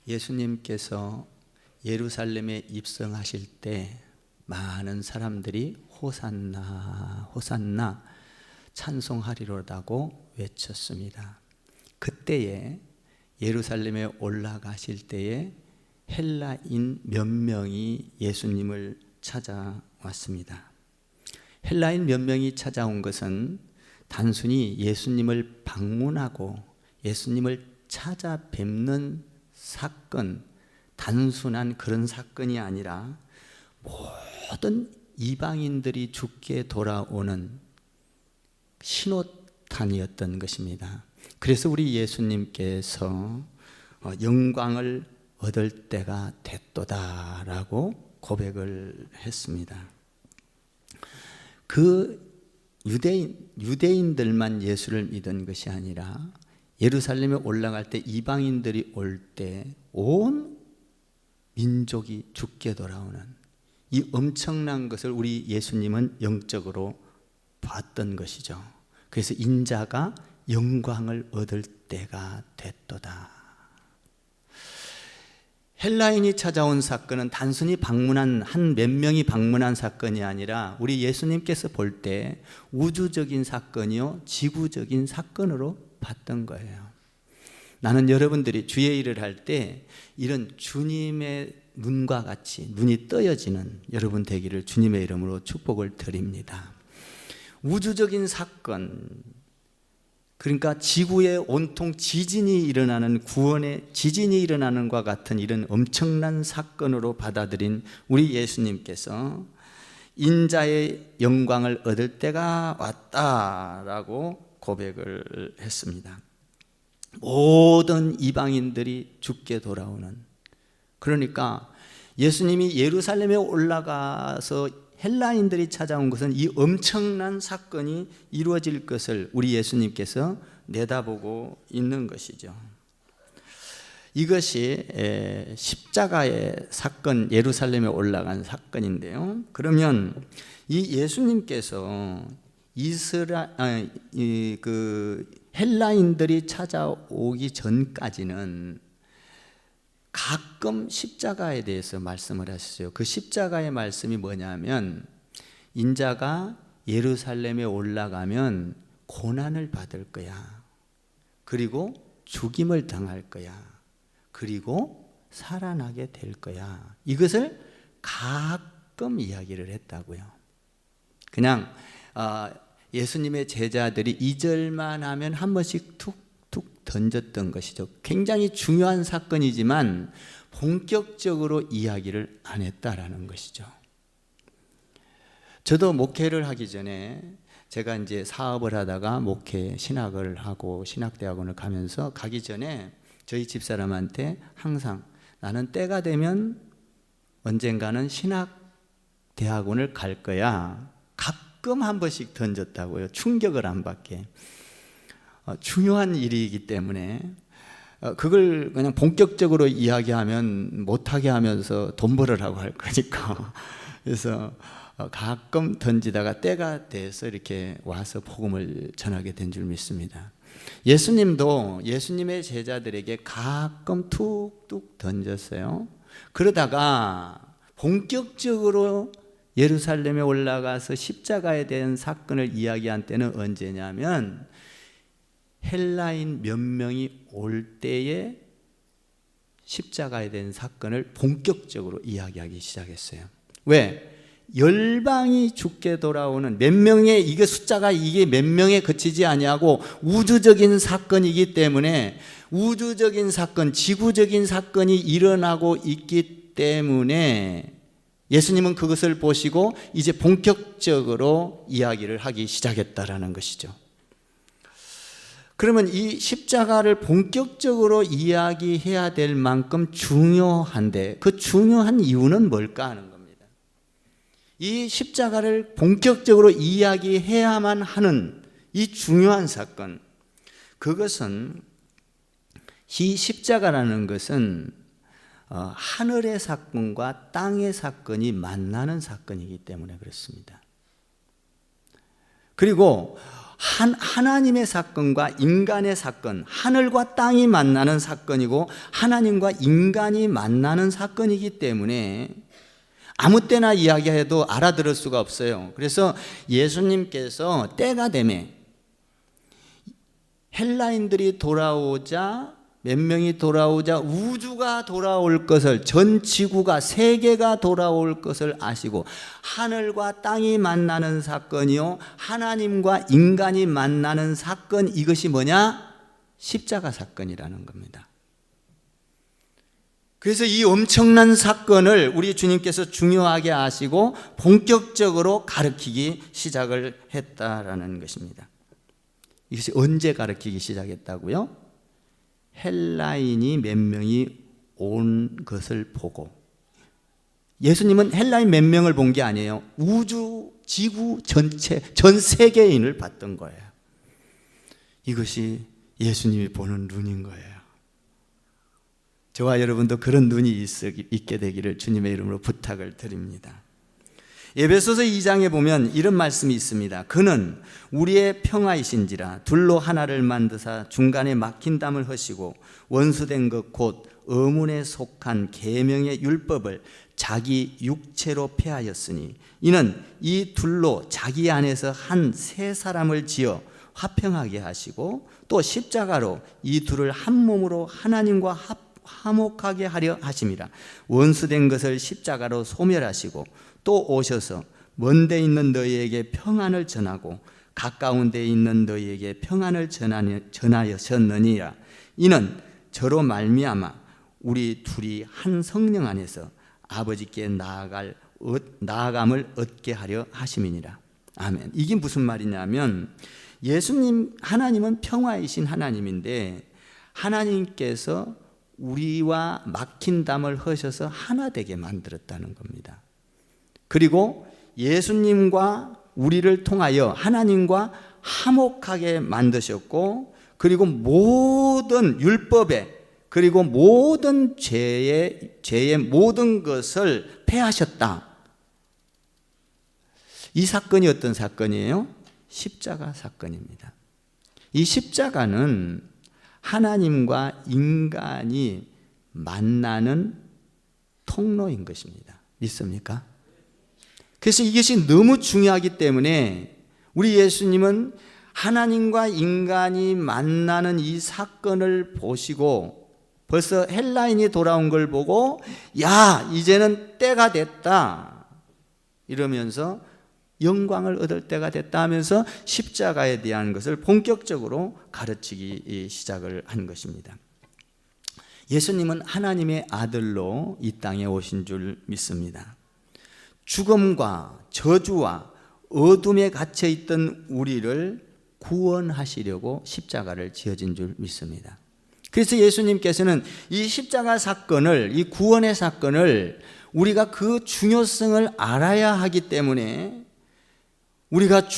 예수님께서 예루살렘에 입성하실 때 많은 사람들이 호산나 호산나 찬송하리로다고 외쳤습니다. 그때에 예루살렘에 올라가실 때에 헬라인 몇 명이 예수님을 찾아왔습니다. 헬라인 몇 명이 찾아온 것은 단순히 예수님을 방문하고 예수님을 찾아뵙는 사건, 단순한 그런 사건이 아니라 모든 이방인들이 죽게 돌아오는 신호탄이었던 것입니다. 그래서 우리 예수님께서 영광을 얻을 때가 됐도다라고 고백을 했습니다. 그 유대인들만 예수를 믿은 것이 아니라 예루살렘에 올라갈 때 이방인들이 올 때 온 민족이 죽게 돌아오는 이 엄청난 것을 우리 예수님은 영적으로 봤던 것이죠. 그래서 인자가 영광을 얻을 때가 됐도다. 헬라인이 찾아온 사건은 단순히 방문한 한 몇 명이 방문한 사건이 아니라 우리 예수님께서 볼 때 우주적인 사건이요 지구적인 사건으로 봤던 거예요. 나는 여러분들이 주의 일을 할 때 이런 주님의 눈과 같이 눈이 떠여지는 여러분 되기를 주님의 이름으로 축복을 드립니다. 우주적인 사건, 그러니까 지구에 온통 지진이 일어나는 구원의 지진이 일어나는 것과 같은 이런 엄청난 사건으로 받아들인 우리 예수님께서 인자의 영광을 얻을 때가 왔다라고 고백을 했습니다. 모든 이방인들이 죽게 돌아오는, 그러니까 예수님이 예루살렘에 올라가서 헬라인들이 찾아온 것은 이 엄청난 사건이 이루어질 것을 우리 예수님께서 내다보고 있는 것이죠. 이것이 십자가의 사건, 예루살렘에 올라간 사건인데요. 그러면 이 예수님께서 헬라인들이 찾아오기 전까지는 가끔 십자가에 대해서 말씀을 하셨어요. 그 십자가의 말씀이 뭐냐면 인자가 예루살렘에 올라가면 고난을 받을 거야. 그리고 죽임을 당할 거야. 그리고 살아나게 될 거야. 이것을 가끔 이야기를 했다고요. 그냥 예수님의 제자들이 2절만 하면 한 번씩 툭툭 던졌던 것이죠. 굉장히 중요한 사건이지만 본격적으로 이야기를 안 했다라는 것이죠. 저도 목회를 하기 전에 제가 이제 사업을 하다가 목회 신학을 하고 신학대학원을 가면서 가기 전에 저희 집사람한테 항상 나는 때가 되면 언젠가는 신학대학원을 갈 거야. 가끔 한 번씩 던졌다고요. 충격을 안 받게. 중요한 일이기 때문에 그걸 그냥 본격적으로 이야기하면 못하게 하면서 돈 벌으라고 할 거니까. 그래서 가끔 던지다가 때가 돼서 이렇게 와서 복음을 전하게 된 줄 믿습니다. 예수님도 예수님의 제자들에게 가끔 툭툭 던졌어요. 그러다가 본격적으로 예루살렘에 올라가서 십자가에 대한 사건을 이야기한 때는 언제냐면 헬라인 몇 명이 올 때에 십자가에 대한 사건을 본격적으로 이야기하기 시작했어요. 왜? 열방이 죽게 돌아오는 몇 명의 이게 숫자가 이게 몇 명에 그치지 아니하고 우주적인 사건이기 때문에 우주적인 사건, 지구적인 사건이 일어나고 있기 때문에 예수님은 그것을 보시고 이제 본격적으로 이야기를 하기 시작했다라는 것이죠. 그러면 이 십자가를 본격적으로 이야기해야 될 만큼 중요한데 그 중요한 이유는 뭘까 하는 겁니다. 이 십자가를 본격적으로 이야기해야만 하는 이 중요한 사건, 그것은 이 십자가라는 것은 하늘의 사건과 땅의 사건이 만나는 사건이기 때문에 그렇습니다. 그리고 하나님의 사건과 인간의 사건, 하늘과 땅이 만나는 사건이고 하나님과 인간이 만나는 사건이기 때문에 아무 때나 이야기해도 알아들을 수가 없어요. 그래서 예수님께서 때가 되매 헬라인들이 돌아오자, 몇 명이 돌아오자 우주가 돌아올 것을, 전 지구가, 세계가 돌아올 것을 아시고 하늘과 땅이 만나는 사건이요 하나님과 인간이 만나는 사건, 이것이 뭐냐? 십자가 사건이라는 겁니다. 그래서 이 엄청난 사건을 우리 주님께서 중요하게 아시고 본격적으로 가르치기 시작을 했다라는 것입니다. 이것이 언제 가르치기 시작했다고요? 헬라인이 몇 명이 온 것을 보고. 예수님은 헬라인 몇 명을 본 게 아니에요. 우주, 지구 전체, 전 세계인을 봤던 거예요. 이것이 예수님이 보는 눈인 거예요. 저와 여러분도 그런 눈이 있게 되기를 주님의 이름으로 부탁을 드립니다. 에베소서 2장에 보면 이런 말씀이 있습니다. 그는 우리의 평화이신지라 둘로 하나를 만드사 중간에 막힌 담을 허시고 원수된 것 곧 어문에 속한 계명의 율법을 자기 육체로 폐하였으니 이는 이 둘로 자기 안에서 한 새 사람을 지어 화평하게 하시고 또 십자가로 이 둘을 한 몸으로 하나님과 화목하게 하려 하심이라. 원수된 것을 십자가로 소멸하시고 또 오셔서 먼 데 있는 너희에게 평안을 전하고 가까운 데 있는 너희에게 평안을 전하였느니라. 이는 저로 말미암아 우리 둘이 한 성령 안에서 아버지께 나아감을 얻게 하려 하심이니라. 아멘. 이게 무슨 말이냐면 예수님, 하나님은 평화이신 하나님인데 하나님께서 우리와 막힌 담을 허셔서 하나 되게 만들었다는 겁니다. 그리고 예수님과 우리를 통하여 하나님과 화목하게 만드셨고, 그리고 모든 율법에, 그리고 모든 죄의 모든 것을 폐하셨다. 이 사건이 어떤 사건이에요? 십자가 사건입니다. 이 십자가는 하나님과 인간이 만나는 통로인 것입니다. 믿습니까? 그래서 이것이 너무 중요하기 때문에 우리 예수님은 하나님과 인간이 만나는 이 사건을 보시고 벌써 헬라인이 돌아온 걸 보고 야, 이제는 때가 됐다 이러면서 영광을 얻을 때가 됐다 하면서 십자가에 대한 것을 본격적으로 가르치기 시작을 한 것입니다. 예수님은 하나님의 아들로 이 땅에 오신 줄 믿습니다. 죽음과 저주와 어둠에 갇혀 있던 우리를 구원하시려고 십자가를 지어진 줄 믿습니다. 그래서 예수님께서는 이 십자가 사건을, 이 구원의 사건을 우리가 그 중요성을 알아야 하기 때문에 우리가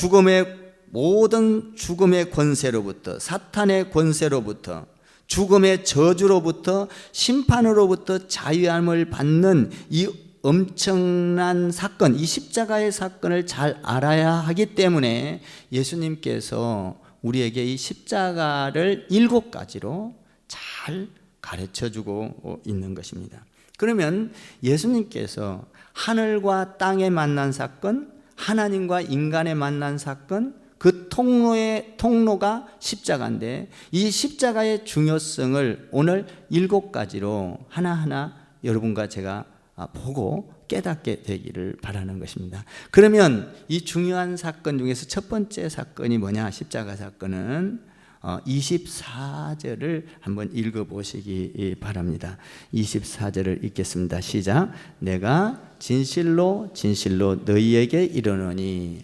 모든 죽음의 권세로부터, 사탄의 권세로부터, 죽음의 저주로부터, 심판으로부터 자유함을 받는 이 엄청난 사건, 이 십자가의 사건을 잘 알아야 하기 때문에 예수님께서 우리에게 이 십자가를 7가지로 잘 가르쳐주고 있는 것입니다. 그러면 예수님께서 하늘과 땅에 만난 사건, 하나님과 인간에 만난 사건, 그 통로가 십자가인데 이 십자가의 중요성을 오늘 7가지로 하나하나 여러분과 제가 보고 깨닫게 되기를 바라는 것입니다. 그러면 이 중요한 사건 중에서 첫 번째 사건이 뭐냐? 십자가 사건은 24절을 한번 읽어보시기 바랍니다. 24절을 읽겠습니다. 시작. 내가 진실로 진실로 너희에게 이르노니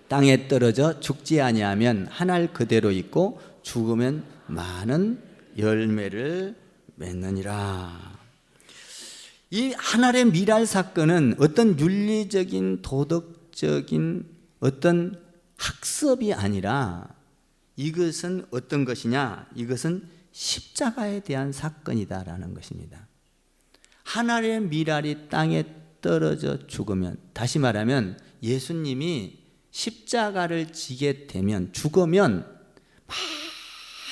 땅에 떨어져 죽지 아니하면 한 알 그대로 있고 죽으면 많은 열매를 맺느니라. 이 하늘의 미랄 사건은 어떤 윤리적인 도덕적인 어떤 학습이 아니라 이것은 어떤 것이냐? 이것은 십자가에 대한 사건이다라는 것입니다. 하늘의 미랄이 땅에 떨어져 죽으면, 다시 말하면 예수님이 십자가를 지게 되면, 죽으면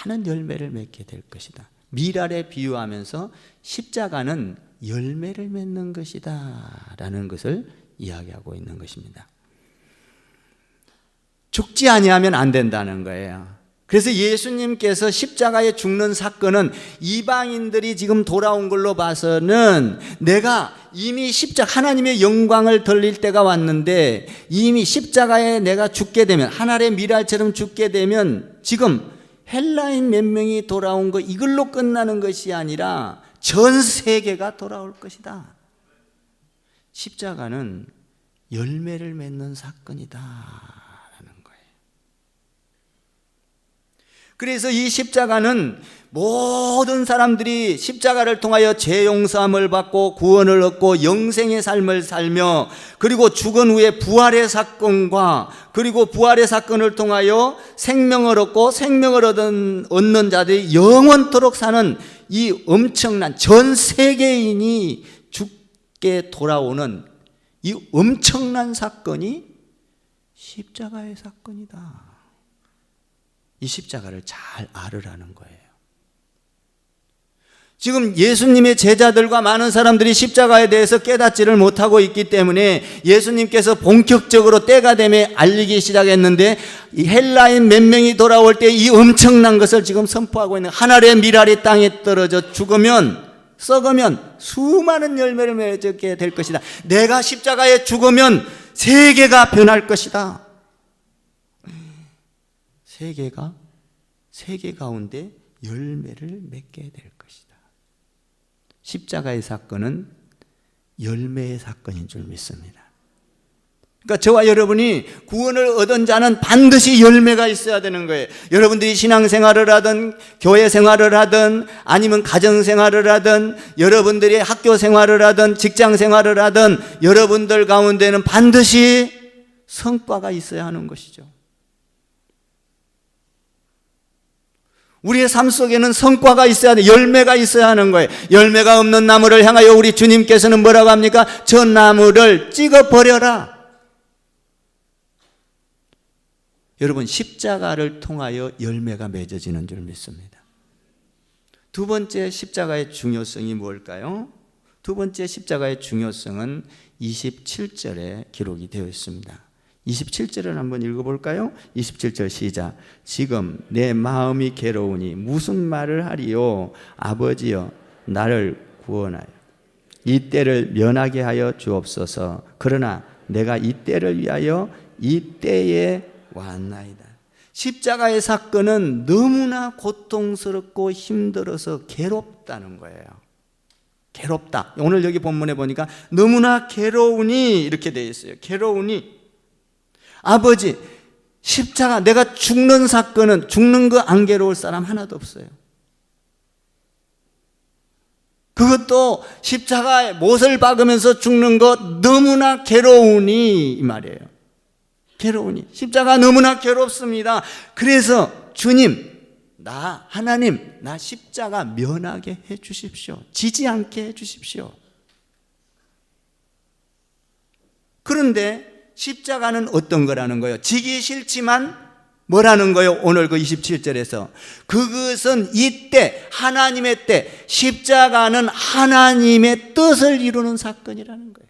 많은 열매를 맺게 될 것이다. 밀알에 비유하면서 십자가는 열매를 맺는 것이다 라는 것을 이야기하고 있는 것입니다. 죽지 아니하면 안 된다는 거예요. 그래서 예수님께서 십자가에 죽는 사건은 이방인들이 지금 돌아온 걸로 봐서는 내가 이미 하나님의 영광을 돌릴 때가 왔는데, 이미 십자가에 내가 죽게 되면, 한 알의 밀알처럼 죽게 되면, 지금 헬라인 몇 명이 돌아온 거 이걸로 끝나는 것이 아니라 전 세계가 돌아올 것이다. 십자가는 열매를 맺는 사건이다. 그래서 이 십자가는 모든 사람들이 십자가를 통하여 죄 용서함을 받고 구원을 얻고 영생의 삶을 살며, 그리고 죽은 후에 부활의 사건과, 그리고 부활의 사건을 통하여 생명을 얻고 생명을 얻는 자들이 영원토록 사는 이 엄청난, 전 세계인이 죽게 돌아오는 이 엄청난 사건이 십자가의 사건이다. 이 십자가를 잘 알으라는 거예요. 지금 예수님의 제자들과 많은 사람들이 십자가에 대해서 깨닫지를 못하고 있기 때문에 예수님께서 본격적으로 때가 되면 알리기 시작했는데, 이 헬라인 몇 명이 돌아올 때 이 엄청난 것을 지금 선포하고 있는, 한 알의 밀알이 땅에 떨어져 죽으면, 썩으면 수많은 열매를 맺게 될 것이다. 내가 십자가에 죽으면 세계가 변할 것이다. 세계 가운데 열매를 맺게 될 것이다. 십자가의 사건은 열매의 사건인 줄 믿습니다. 그러니까 저와 여러분이 구원을 얻은 자는 반드시 열매가 있어야 되는 거예요. 여러분들이 신앙생활을 하든 교회 생활을 하든 아니면 가정생활을 하든 여러분들이 학교생활을 하든 직장생활을 하든 여러분들 가운데는 반드시 성과가 있어야 하는 것이죠. 우리의 삶 속에는 성과가 있어야 돼. 열매가 있어야 하는 거예요. 열매가 없는 나무를 향하여 우리 주님께서는 뭐라고 합니까? 저 나무를 찍어버려라. 여러분, 십자가를 통하여 열매가 맺어지는 줄 믿습니다. 두 번째 십자가의 중요성이 뭘까요? 두 번째 십자가의 중요성은 27절에 기록이 되어 있습니다. 27절을 한번 읽어볼까요? 27절 시작. 지금 내 마음이 괴로우니 무슨 말을 하리요? 아버지여, 나를 구원하여 이 때를 면하게 하여 주옵소서. 그러나 내가 이 때를 위하여 이 때에 왔나이다. 십자가의 사건은 너무나 고통스럽고 힘들어서 괴롭다는 거예요. 괴롭다. 오늘 여기 본문에 보니까 너무나 괴로우니 이렇게 되어 있어요. 괴로우니. 아버지, 십자가, 내가 죽는 사건은, 죽는 거 안 괴로울 사람 하나도 없어요. 그것도 십자가에 못을 박으면서 죽는 것 너무나 괴로우니, 이 말이에요. 괴로우니. 십자가 너무나 괴롭습니다. 그래서 주님, 하나님, 나 십자가 면하게 해 주십시오. 지지 않게 해 주십시오. 그런데 십자가는 어떤 거라는 거예요? 지기 싫지만 뭐라는 거예요? 오늘 그 27절에서 그것은 이때, 하나님의 때, 십자가는 하나님의 뜻을 이루는 사건이라는 거예요.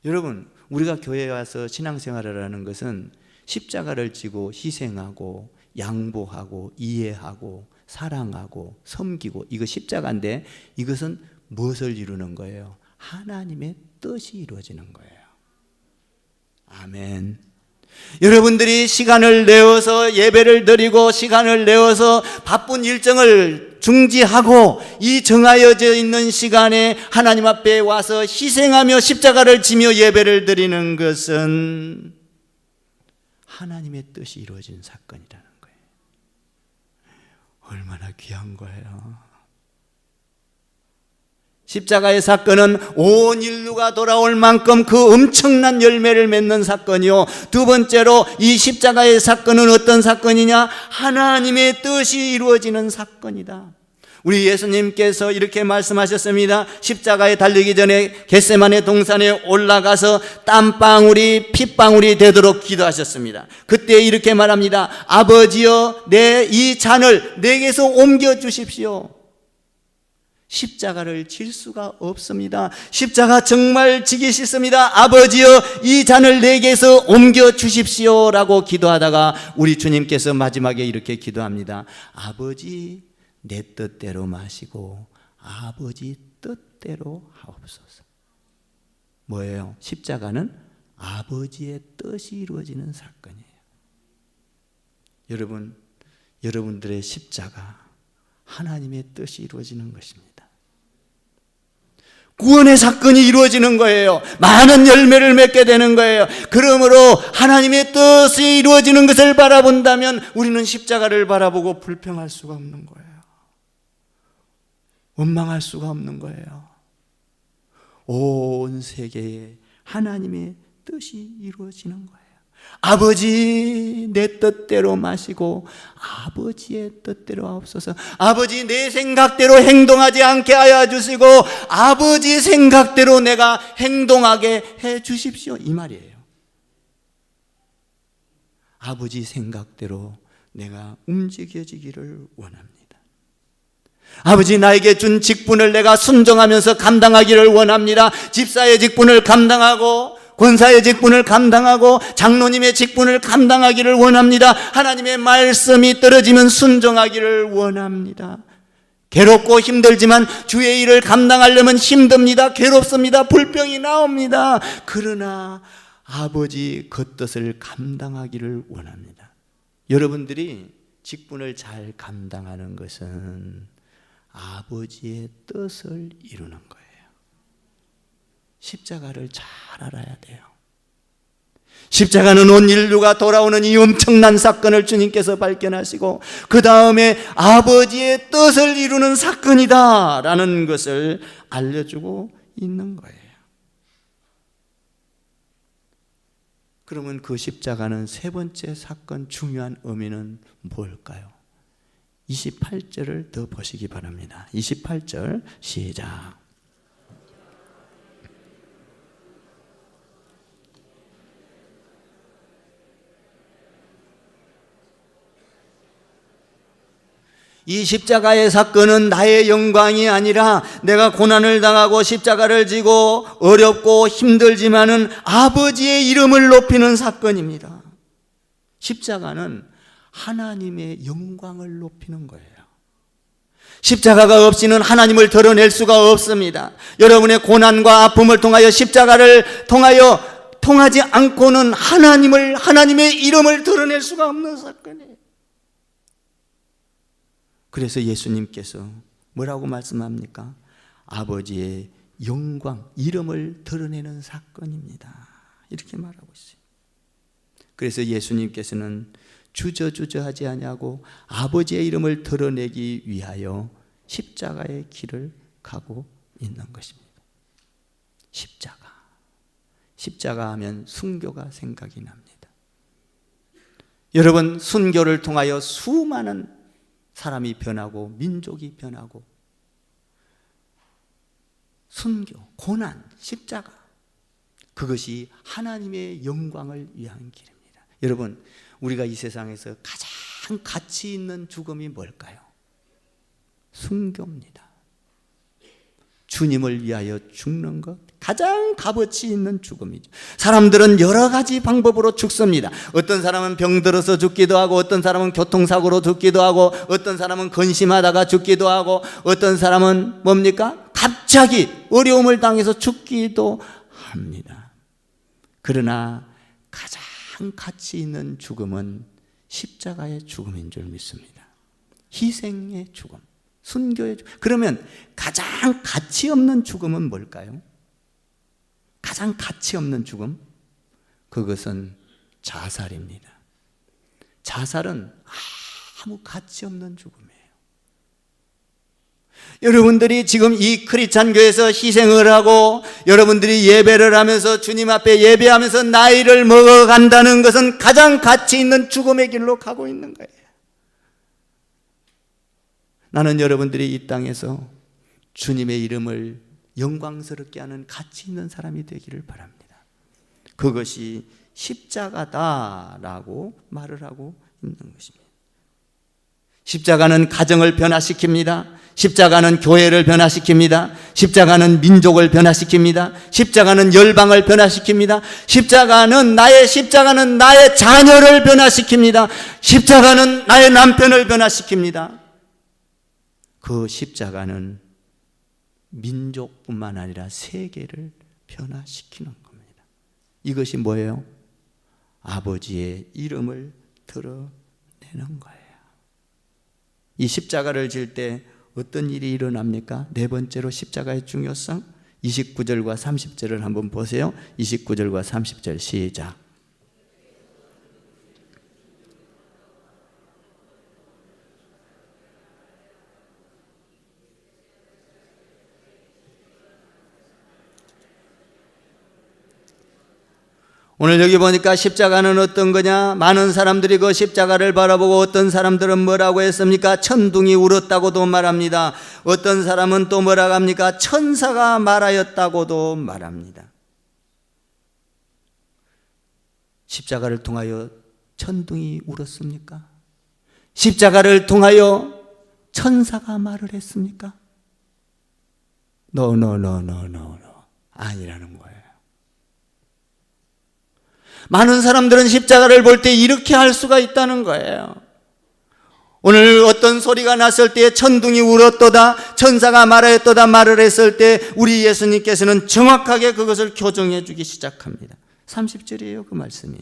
여러분, 우리가 교회에 와서 신앙생활을 하는 것은 십자가를 지고 희생하고 양보하고 이해하고 사랑하고 섬기고, 이거 십자가인데 이것은 무엇을 이루는 거예요? 하나님의 뜻이 이루어지는 거예요. 아멘. 여러분들이 시간을 내어서 예배를 드리고 시간을 내어서 바쁜 일정을 중지하고 이 정하여져 있는 시간에 하나님 앞에 와서 희생하며 십자가를 지며 예배를 드리는 것은 하나님의 뜻이 이루어진 사건이라는 거예요. 얼마나 귀한 거예요. 십자가의 사건은 온 인류가 돌아올 만큼 그 엄청난 열매를 맺는 사건이요. 두 번째로 이 십자가의 사건은 어떤 사건이냐? 하나님의 뜻이 이루어지는 사건이다. 우리 예수님께서 이렇게 말씀하셨습니다. 십자가에 달리기 전에 겟세마네 동산에 올라가서 땀방울이 핏방울이 되도록 기도하셨습니다. 그때 이렇게 말합니다. 아버지여, 내 이 잔을 내게서 옮겨 주십시오. 십자가를 질 수가 없습니다. 십자가 정말 지기 싫습니다. 아버지여, 이 잔을 내게서 옮겨 주십시오 라고 기도하다가 우리 주님께서 마지막에 이렇게 기도합니다. 아버지, 내 뜻대로 마시고 아버지 뜻대로 하옵소서. 뭐예요? 십자가는 아버지의 뜻이 이루어지는 사건이에요. 여러분들의 십자가 하나님의 뜻이 이루어지는 것입니다. 구원의 사건이 이루어지는 거예요. 많은 열매를 맺게 되는 거예요. 그러므로 하나님의 뜻이 이루어지는 것을 바라본다면 우리는 십자가를 바라보고 불평할 수가 없는 거예요. 원망할 수가 없는 거예요. 온 세계에 하나님의 뜻이 이루어지는 거예요. 아버지, 내 뜻대로 마시고 아버지의 뜻대로 하옵소서. 아버지, 내 생각대로 행동하지 않게 하여 주시고 아버지 생각대로 내가 행동하게 해 주십시오, 이 말이에요. 아버지 생각대로 내가 움직여지기를 원합니다. 아버지, 나에게 준 직분을 내가 순종하면서 감당하기를 원합니다. 집사의 직분을 감당하고 권사의 직분을 감당하고 장로님의 직분을 감당하기를 원합니다. 하나님의 말씀이 떨어지면 순종하기를 원합니다. 괴롭고 힘들지만 주의 일을 감당하려면 힘듭니다. 괴롭습니다. 불평이 나옵니다. 그러나 아버지 그 뜻을 감당하기를 원합니다. 여러분들이 직분을 잘 감당하는 것은 아버지의 뜻을 이루는 거예요. 십자가를 잘 알아야 돼요. 십자가는 온 인류가 돌아오는 이 엄청난 사건을 주님께서 발견하시고 그 다음에 아버지의 뜻을 이루는 사건이다 라는 것을 알려주고 있는 거예요. 그러면 그 십자가는 세 번째 사건 중요한 의미는 뭘까요? 28절을 더 보시기 바랍니다. 28절 시작. 이 십자가의 사건은 나의 영광이 아니라 내가 고난을 당하고 십자가를 지고 어렵고 힘들지만은 아버지의 이름을 높이는 사건입니다. 십자가는 하나님의 영광을 높이는 거예요. 십자가가 없이는 하나님을 드러낼 수가 없습니다. 여러분의 고난과 아픔을 통하여 십자가를 통하지 않고는 하나님의 이름을 드러낼 수가 없는 사건이에요. 그래서 예수님께서 뭐라고 말씀합니까? 아버지의 영광, 이름을 드러내는 사건입니다. 이렇게 말하고 있어요. 그래서 예수님께서는 주저하지 아니하고 아버지의 이름을 드러내기 위하여 십자가의 길을 가고 있는 것입니다. 십자가 하면 순교가 생각이 납니다. 여러분, 순교를 통하여 수많은 사람이 변하고 민족이 변하고 순교, 고난, 십자가, 그것이 하나님의 영광을 위한 길입니다. 여러분, 우리가 이 세상에서 가장 가치 있는 죽음이 뭘까요? 순교입니다. 주님을 위하여 죽는 것, 가장 값어치 있는 죽음이죠. 사람들은 여러 가지 방법으로 죽습니다. 어떤 사람은 병들어서 죽기도 하고, 어떤 사람은 교통사고로 죽기도 하고, 어떤 사람은 근심하다가 죽기도 하고, 어떤 사람은 뭡니까? 갑자기 어려움을 당해서 죽기도 합니다. 그러나 가장 가치 있는 죽음은 십자가의 죽음인 줄 믿습니다. 희생의 죽음, 순교의 죽음. 그러면 가장 가치 없는 죽음은 뭘까요? 가장 가치 없는 죽음? 그것은 자살입니다. 자살은 아무 가치 없는 죽음이에요. 여러분들이 지금 이 크리스찬 교회에서 희생을 하고 여러분들이 예배를 하면서 주님 앞에 예배하면서 나이를 먹어간다는 것은 가장 가치 있는 죽음의 길로 가고 있는 거예요. 나는 여러분들이 이 땅에서 주님의 이름을 영광스럽게 하는 가치 있는 사람이 되기를 바랍니다. 그것이 십자가다라고 말을 하고 있는 것입니다. 십자가는 가정을 변화시킵니다. 십자가는 교회를 변화시킵니다. 십자가는 민족을 변화시킵니다. 십자가는 열방을 변화시킵니다. 십자가는 나의 자녀를 변화시킵니다. 십자가는 나의 남편을 변화시킵니다. 그 십자가는 민족뿐만 아니라 세계를 변화시키는 겁니다. 이것이 뭐예요? 아버지의 이름을 드러내는 거예요. 이 십자가를 질 때 어떤 일이 일어납니까? 네 번째로 십자가의 중요성, 29절과 30절을 한번 보세요. 29절과 30절 시작. 오늘 여기 보니까 십자가는 어떤 거냐? 많은 사람들이 그 십자가를 바라보고 어떤 사람들은 뭐라고 했습니까? 천둥이 울었다고도 말합니다. 어떤 사람은 또 뭐라고 합니까? 천사가 말하였다고도 말합니다. 십자가를 통하여 천둥이 울었습니까? 십자가를 통하여 천사가 말을 했습니까? No. 아니라는 거예요. 많은 사람들은 십자가를 볼 때 이렇게 할 수가 있다는 거예요. 오늘 어떤 소리가 났을 때 천둥이 울었도다, 천사가 말하였도다 말을 했을 때 우리 예수님께서는 정확하게 그것을 교정해 주기 시작합니다. 30절이에요, 그 말씀이.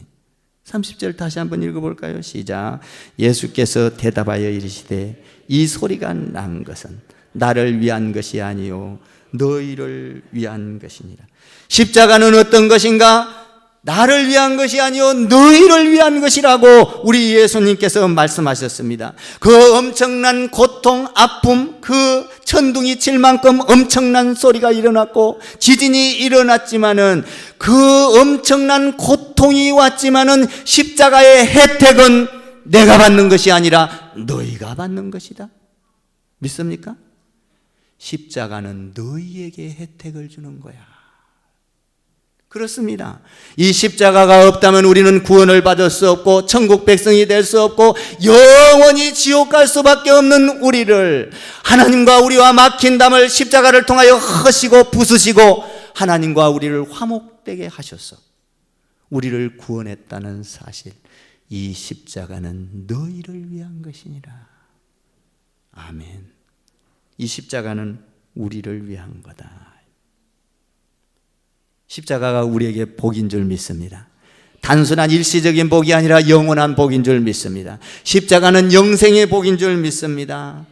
30절 다시 한번 읽어볼까요? 시작. 예수께서 대답하여 이르시되 이 소리가 난 것은 나를 위한 것이 아니요 너희를 위한 것이니라. 십자가는 어떤 것인가? 나를 위한 것이 아니요 너희를 위한 것이라고 우리 예수님께서 말씀하셨습니다. 그 엄청난 고통, 아픔, 그 천둥이 칠 만큼 엄청난 소리가 일어났고 지진이 일어났지만은 그 엄청난 고통이 왔지만은 십자가의 혜택은 내가 받는 것이 아니라 너희가 받는 것이다. 믿습니까? 십자가는 너희에게 혜택을 주는 거야. 그렇습니다. 이 십자가가 없다면 우리는 구원을 받을 수 없고 천국 백성이 될 수 없고 영원히 지옥 갈 수밖에 없는 우리를, 하나님과 우리와 막힌 담을 십자가를 통하여 허시고 부수시고 하나님과 우리를 화목되게 하셔서 우리를 구원했다는 사실, 이 십자가는 너희를 위한 것이니라. 아멘. 이 십자가는 우리를 위한 거다. 십자가가 우리에게 복인 줄 믿습니다. 단순한 일시적인 복이 아니라 영원한 복인 줄 믿습니다. 십자가는 영생의 복인 줄 믿습니다.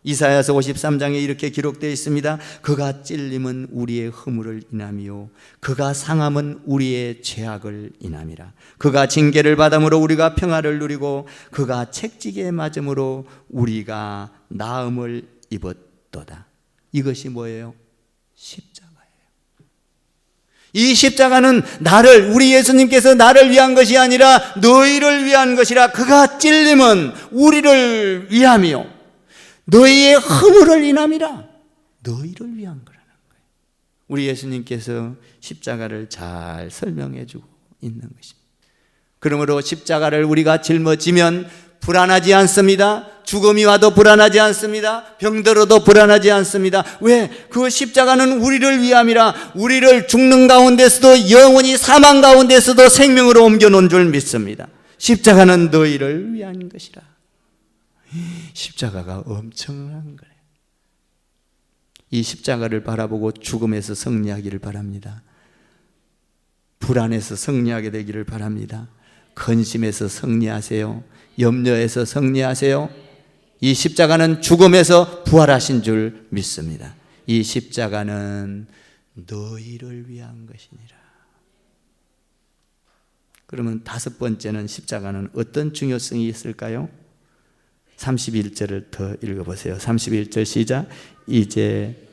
이사야서 53장에 이렇게 기록되어 있습니다. 그가 찔림은 우리의 허물을 인함이요 그가 상함은 우리의 죄악을 인함이라. 그가 징계를 받음으로 우리가 평화를 누리고 그가 책지게 맞음으로 우리가 나음을 입었도다. 이것이 뭐예요? 십자가. 이 십자가는 우리 예수님께서 나를 위한 것이 아니라 너희를 위한 것이라. 그가 찔림은 우리를 위함이요 너희의 허물을 인함이라. 너희를 위한 거라는 거예요. 우리 예수님께서 십자가를 잘 설명해 주고 있는 것입니다. 그러므로 십자가를 우리가 짊어지면 불안하지 않습니다. 죽음이 와도 불안하지 않습니다. 병들어도 불안하지 않습니다. 왜? 그 십자가는 우리를 위함이라. 우리를 죽는 가운데서도 영원히 사망 가운데서도 생명으로 옮겨놓은 줄 믿습니다. 십자가는 너희를 위한 것이라. 십자가가 엄청난 거예요. 이 십자가를 바라보고 죽음에서 승리하기를 바랍니다. 불안에서 승리하게 되기를 바랍니다. 근심에서 승리하세요. 염려에서 승리하세요. 이 십자가는 죽음에서 부활하신 줄 믿습니다. 이 십자가는 너희를 위한 것이니라. 그러면 다섯 번째는 십자가는 어떤 중요성이 있을까요? 31절을 더 읽어보세요. 31절 시작. 이제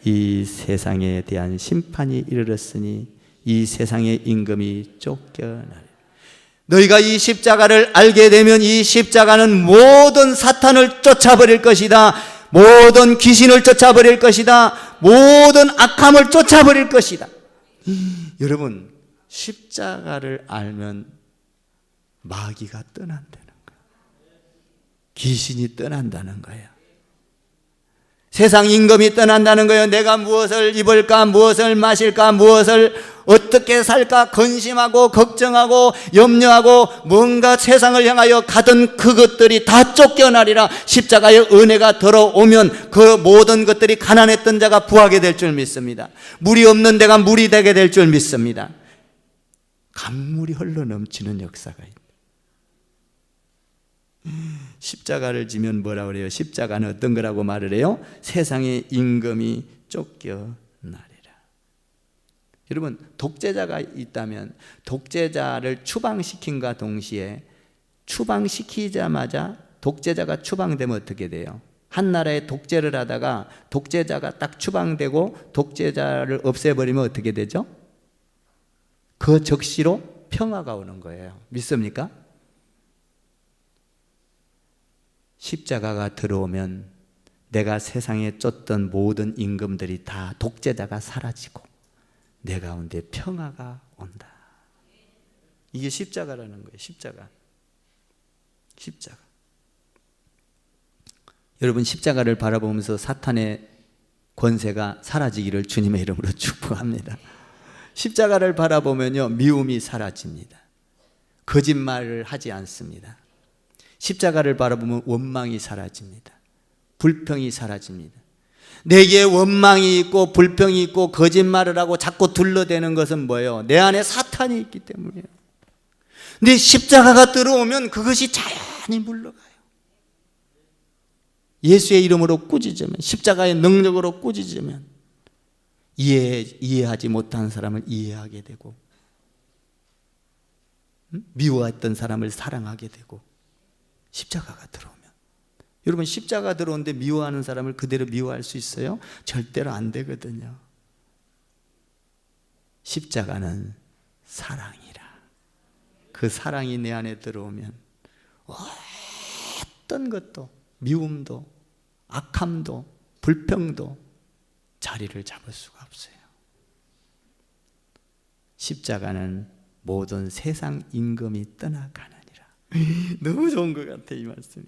이 세상에 대한 심판이 이르렀으니 이 세상의 임금이 쫓겨나리. 너희가 이 십자가를 알게 되면 이 십자가는 모든 사탄을 쫓아버릴 것이다. 모든 귀신을 쫓아버릴 것이다. 모든 악함을 쫓아버릴 것이다. 여러분, 십자가를 알면 마귀가 떠난다는 거예요. 귀신이 떠난다는 거예요. 세상 임금이 떠난다는 거예요. 내가 무엇을 입을까, 무엇을 마실까, 무엇을 어떻게 살까 근심하고 걱정하고 염려하고 뭔가 세상을 향하여 가던 그것들이 다 쫓겨나리라. 십자가의 은혜가 들어오면 그 모든 것들이 가난했던 자가 부하게 될 줄 믿습니다. 물이 없는 데가 물이 되게 될 줄 믿습니다. 강물이 흘러넘치는 역사가 있다. 십자가를 지면 뭐라 그래요? 십자가는 어떤 거라고 말을 해요? 세상의 임금이 쫓겨나리라. 여러분, 독재자가 있다면 독재자를 추방시킨과 동시에 추방시키자마자 독재자가 추방되면 어떻게 돼요? 한 나라에 독재를 하다가 독재자가 딱 추방되고 독재자를 없애버리면 어떻게 되죠? 그 적시로 평화가 오는 거예요. 믿습니까? 십자가가 들어오면 내가 세상에 쫓던 모든 임금들이 다 독재자가 사라지고 내 가운데 평화가 온다. 이게 십자가라는 거예요. 십자가. 여러분, 십자가를 바라보면서 사탄의 권세가 사라지기를 주님의 이름으로 축복합니다. 십자가를 바라보면요, 미움이 사라집니다. 거짓말을 하지 않습니다. 십자가를 바라보면 원망이 사라집니다. 불평이 사라집니다. 내게 원망이 있고 불평이 있고 거짓말을 하고 자꾸 둘러대는 것은 뭐예요? 내 안에 사탄이 있기 때문이에요. 근데 십자가가 들어오면 그것이 자연히 물러가요. 예수의 이름으로 꾸짖으면, 십자가의 능력으로 꾸짖으면 이해하지 못한 사람을 이해하게 되고, 미워했던 사람을 사랑하게 되고, 십자가가 들어오면. 여러분, 십자가 들어오는데 미워하는 사람을 그대로 미워할 수 있어요? 절대로 안 되거든요. 십자가는 사랑이라. 그 사랑이 내 안에 들어오면 어떤 것도, 미움도 악함도 불평도 자리를 잡을 수가 없어요. 십자가는 모든 세상 임금이 떠나가느니라. 너무 좋은 것 같아, 이 말씀이.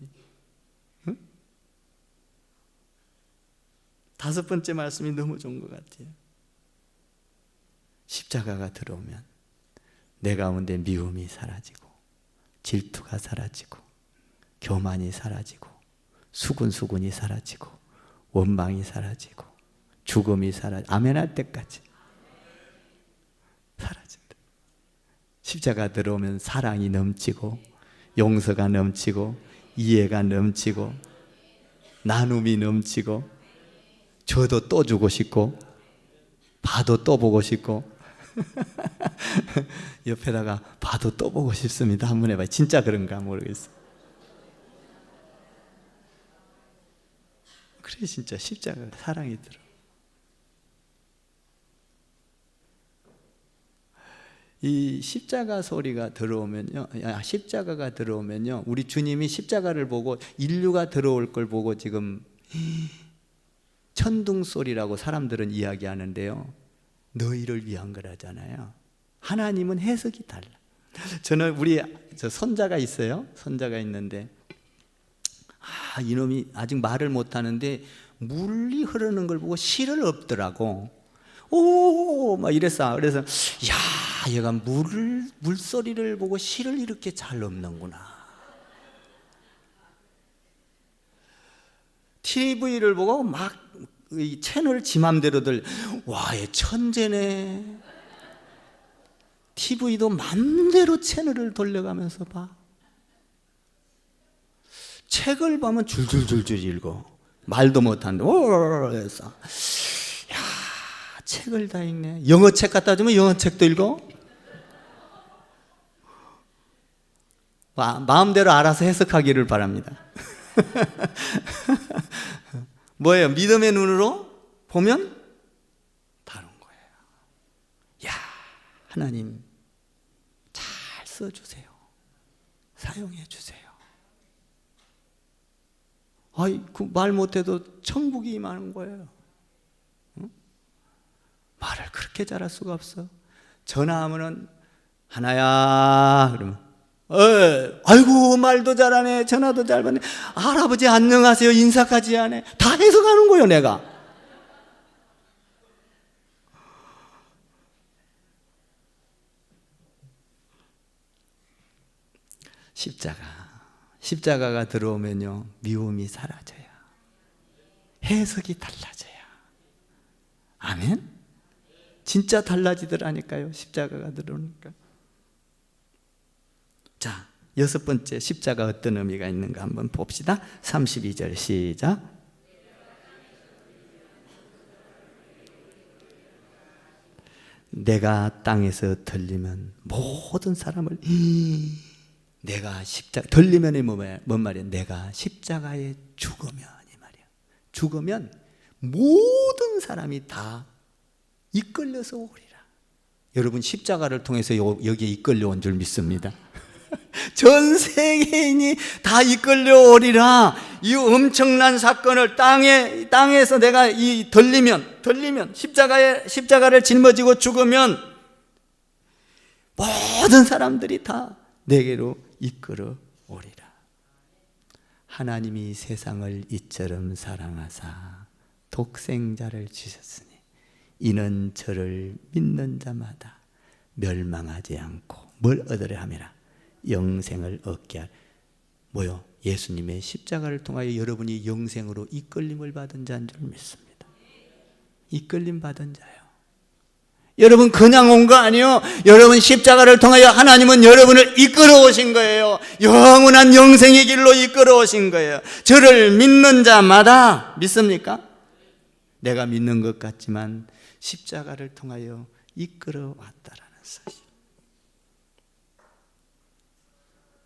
응? 다섯 번째 말씀이 너무 좋은 것 같아요. 십자가가 들어오면 내 가운데 미움이 사라지고, 질투가 사라지고, 교만이 사라지고, 수군수군이 사라지고, 원망이 사라지고, 죽음이 사라지고, 아멘 할 때까지 사라진다. 십자가 들어오면 사랑이 넘치고, 용서가 넘치고, 이해가 넘치고, 나눔이 넘치고, 줘도 또 주고 싶고, 봐도 또 보고 싶고, 옆에다가 봐도 또 보고 싶습니다. 한번 해봐요. 진짜 그런가 모르겠어요. 그래, 진짜 십자가 사랑이 들어. 이 십자가 소리가 들어오면요, 십자가가 들어오면요, 우리 주님이 십자가를 보고 인류가 들어올 걸 보고 지금 천둥 소리라고 사람들은 이야기하는데요, 너희를 위한 거라잖아요. 하나님은 해석이 달라. 저는 저 손자가 있어요. 손자가 있는데, 이놈이 아직 말을 못하는데 물이 흐르는 걸 보고 실을 엎더라고. 오, 막 이랬어. 그래서 야, 얘가 물소리를 보고 실을 이렇게 잘 엎는구나. TV를 보고 막 이 채널 지 맘대로들, 와, 얘 천재네. TV도 맘대로 채널을 돌려가면서 봐. 책을 보면 줄줄줄줄 읽어. 말도 못하는데 오래서, 야, 책을 다 읽네. 영어 책 갖다 주면 영어 책도 읽어. 마음대로 알아서 해석하기를 바랍니다. 뭐예요? 믿음의 눈으로 보면 다른 거예요. 야, 하나님 잘 써주세요. 사용해 주세요. 아이, 그 말 못해도 천국이 임하는 거예요. 응? 말을 그렇게 잘할 수가 없어. 전화하면은 하나야 그러면 아이고 말도 잘하네, 전화도 잘 받네, 할아버지 안녕하세요 인사까지 하네. 다 해석하는 거예요 내가. 십자가가 들어오면요 미움이 사라져요. 해석이 달라져요. 아멘? 진짜 달라지더라니까요 십자가가 들어오니까. 자, 6번째 십자가 어떤 의미가 있는가 한번 봅시다. 32절 시작. 내가 땅에서 들리면 모든 사람을 내가 십자가 들리면이 뭔 말이야? 내가 십자가에 죽으면 이 말이야. 죽으면 모든 사람이 다 이끌려서 오리라. 여러분 십자가를 통해서 여기에 이끌려 온 줄 믿습니다. 전 세계인이 다 이끌려 오리라. 이 엄청난 사건을 땅에서 내가 들리면 십자가를 짊어지고 죽으면 모든 사람들이 다 내게로 이끌어 오리라. 하나님이 세상을 이처럼 사랑하사 독생자를 주셨으니 이는 저를 믿는 자마다 멸망하지 않고 뭘 얻으려 함이라 영생을 얻게 할. 뭐요? 예수님의 십자가를 통하여 여러분이 영생으로 이끌림을 받은 자인 줄 믿습니다. 이끌림 받은 자요. 여러분 그냥 온 거 아니요. 여러분 십자가를 통하여 하나님은 여러분을 이끌어 오신 거예요. 영원한 영생의 길로 이끌어 오신 거예요. 저를 믿는 자마다. 믿습니까? 내가 믿는 것 같지만 십자가를 통하여 이끌어 왔다라는 사실.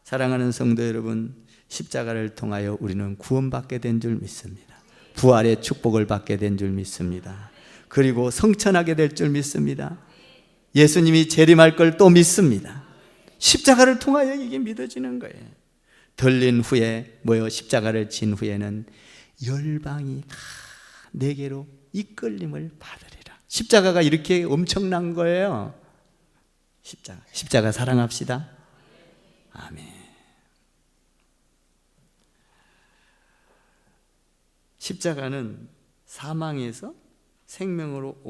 사랑하는 성도 여러분, 십자가를 통하여 우리는 구원받게 된 줄 믿습니다. 부활의 축복을 받게 된 줄 믿습니다. 그리고 성천하게 될 줄 믿습니다. 예수님이 재림할 걸 또 믿습니다. 십자가를 통하여 이게 믿어지는 거예요. 들린 후에 십자가를 진 후에는 열방이 다 내게로 이끌림을 받으리라. 십자가가 이렇게 엄청난 거예요. 십자가 사랑합시다. 아멘. 십자가는 사망에서 생명으로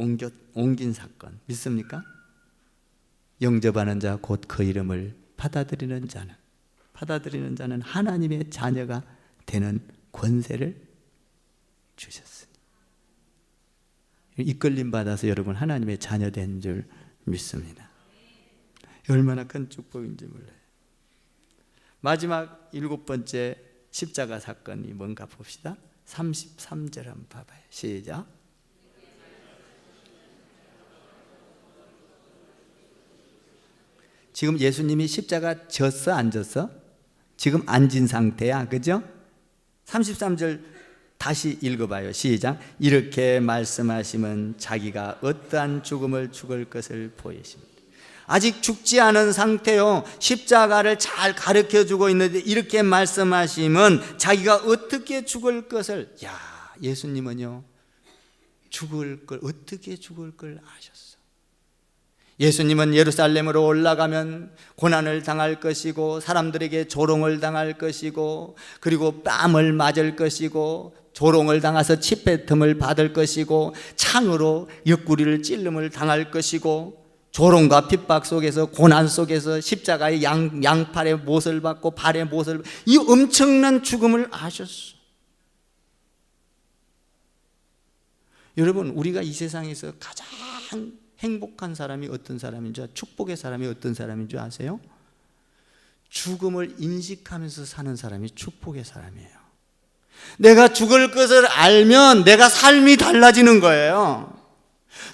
옮긴 사건 믿습니까? 영접하는 자 곧 그 이름을 받아들이는 자는 하나님의 자녀가 되는 권세를 주셨으니 이끌림 받아서 여러분 하나님의 자녀 된 줄 믿습니다. 얼마나 큰 축복인지 몰라요. 마지막 7번째 십자가 사건이 뭔가 봅시다. 33절 한번 봐봐요. 시작. 지금 예수님이 십자가 졌어 안 졌어? 지금 앉은 상태야, 그죠? 33절 다시 읽어봐요. 시작. 이렇게 말씀하시면 자기가 어떠한 죽음을 죽을 것을 보이십니다. 아직 죽지 않은 상태요. 십자가를 잘 가르쳐주고 있는데 이렇게 말씀하시면 자기가 어떻게 죽을 것을. 예수님은요 어떻게 죽을 걸 아셨어. 예수님은 예루살렘으로 올라가면 고난을 당할 것이고 사람들에게 조롱을 당할 것이고 그리고 뺨을 맞을 것이고 조롱을 당해서 침뱉음을 받을 것이고 창으로 옆구리를 찔름을 당할 것이고 조롱과 핍박 속에서 고난 속에서 십자가의 양팔의 못을 받고 발의 못을, 이 엄청난 죽음을 아셨어. 여러분 우리가 이 세상에서 가장 행복한 사람이 어떤 사람인 줄, 축복의 사람이 어떤 사람인 줄 아세요? 죽음을 인식하면서 사는 사람이 축복의 사람이에요. 내가 죽을 것을 알면 내가 삶이 달라지는 거예요.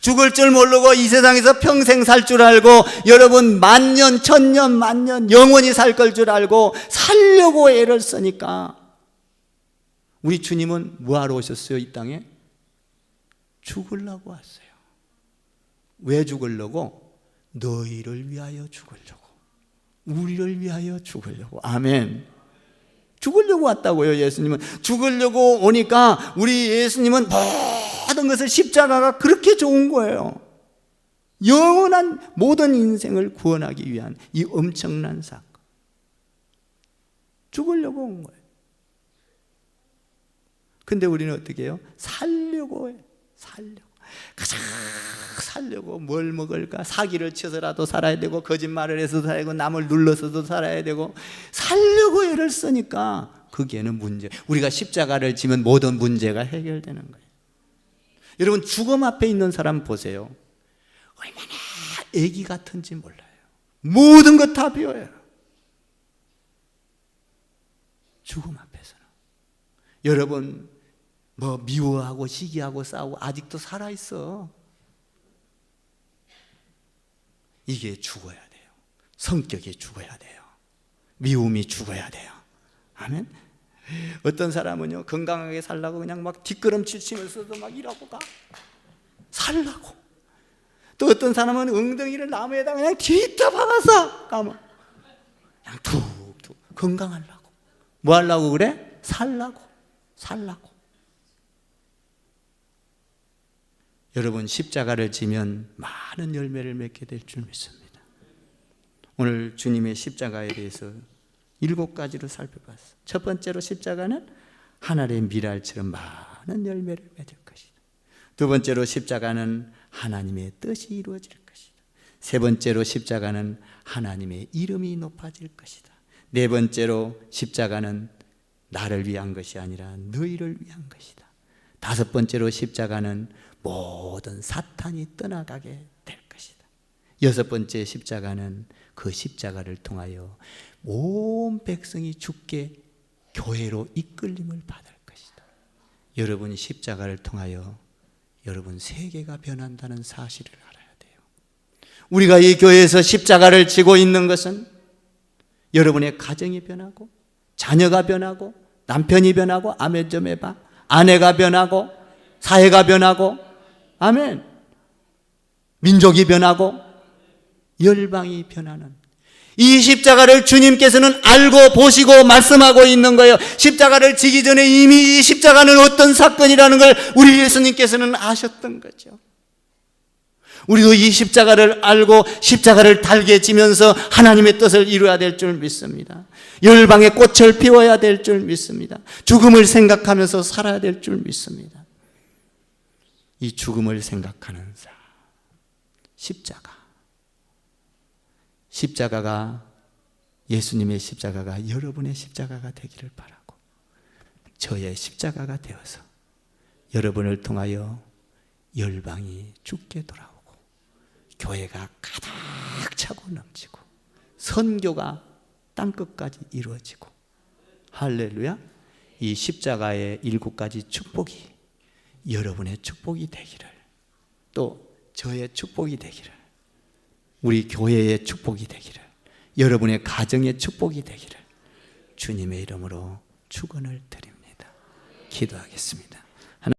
죽을 줄 모르고 이 세상에서 평생 살 줄 알고, 여러분 만년, 천년, 만년 영원히 살 걸 줄 알고 살려고 애를 쓰니까, 우리 주님은 뭐하러 오셨어요? 이 땅에 죽으려고 왔어요. 왜 죽으려고? 너희를 위하여 죽으려고. 우리를 위하여 죽으려고. 아멘. 죽으려고 왔다고요. 예수님은 죽으려고 오니까 우리 예수님은 모든 것을, 십자가가 그렇게 좋은 거예요. 영원한 모든 인생을 구원하기 위한 이 엄청난 사건. 죽으려고 온 거예요. 근데 우리는 어떻게 해요? 살려고 해요. 가장 살려고 뭘 먹을까? 사기를 쳐서라도 살아야 되고, 거짓말을 해서도 살아야 되고, 남을 눌러서도 살아야 되고, 살려고 애를 쓰니까 거기에는 문제. 우리가 십자가를 지면 모든 문제가 해결되는 거예요. 여러분, 죽음 앞에 있는 사람 보세요. 얼마나 애기 같은지 몰라요. 모든 것 다 비워요. 죽음 앞에서는. 여러분, 미워하고 시기하고 싸우고 아직도 살아있어. 이게 죽어야 돼요. 성격이 죽어야 돼요. 미움이 죽어야 돼요. 아멘. 어떤 사람은요, 건강하게 살라고 그냥 막 뒷걸음질 치면서도 막 일하고 가. 살라고. 또 어떤 사람은 엉덩이를 나무에다 그냥 뒤집어 박아서 가면 그냥 툭툭 건강하려고. 뭐 하려고 그래? 살라고. 여러분, 십자가를 지면 많은 열매를 맺게 될 줄 믿습니다. 오늘 주님의 십자가에 대해서 7가지로 살펴봤어요. 첫 번째로, 십자가는 하늘의 미랄처럼 많은 열매를 맺을 것이다. 두 번째로, 십자가는 하나님의 뜻이 이루어질 것이다. 세 번째로, 십자가는 하나님의 이름이 높아질 것이다. 네 번째로, 십자가는 나를 위한 것이 아니라 너희를 위한 것이다. 다섯 번째로, 십자가는 모든 사탄이 떠나가게 될 것이다. 여섯 번째, 십자가는 그 십자가를 통하여 온 백성이 주께 교회로 이끌림을 받을 것이다. 여러분이 십자가를 통하여 여러분 세계가 변한다는 사실을 알아야 돼요. 우리가 이 교회에서 십자가를 지고 있는 것은 여러분의 가정이 변하고, 자녀가 변하고, 남편이 변하고, 아멘 좀 해봐. 아내가 변하고, 사회가 변하고, 아멘. 민족이 변하고, 열방이 변하는 이 십자가를 주님께서는 알고 보시고 말씀하고 있는 거예요. 십자가를 지기 전에 이미 이 십자가는 어떤 사건이라는 걸 우리 예수님께서는 아셨던 거죠. 우리도 이 십자가를 알고 십자가를 달게 지면서 하나님의 뜻을 이루어야 될 줄 믿습니다. 열방의 꽃을 피워야 될 줄 믿습니다. 죽음을 생각하면서 살아야 될 줄 믿습니다. 이 죽음을 생각하는 자, 십자가가 예수님의 십자가가 여러분의 십자가가 되기를 바라고, 저의 십자가가 되어서 여러분을 통하여 열방이 죽게 돌아오고, 교회가 가득 차고 넘치고, 선교가 땅끝까지 이루어지고, 할렐루야. 이 십자가의 7가지 축복이 여러분의 축복이 되기를, 또 저의 축복이 되기를, 우리 교회의 축복이 되기를, 여러분의 가정의 축복이 되기를 주님의 이름으로 축원을 드립니다. 기도하겠습니다.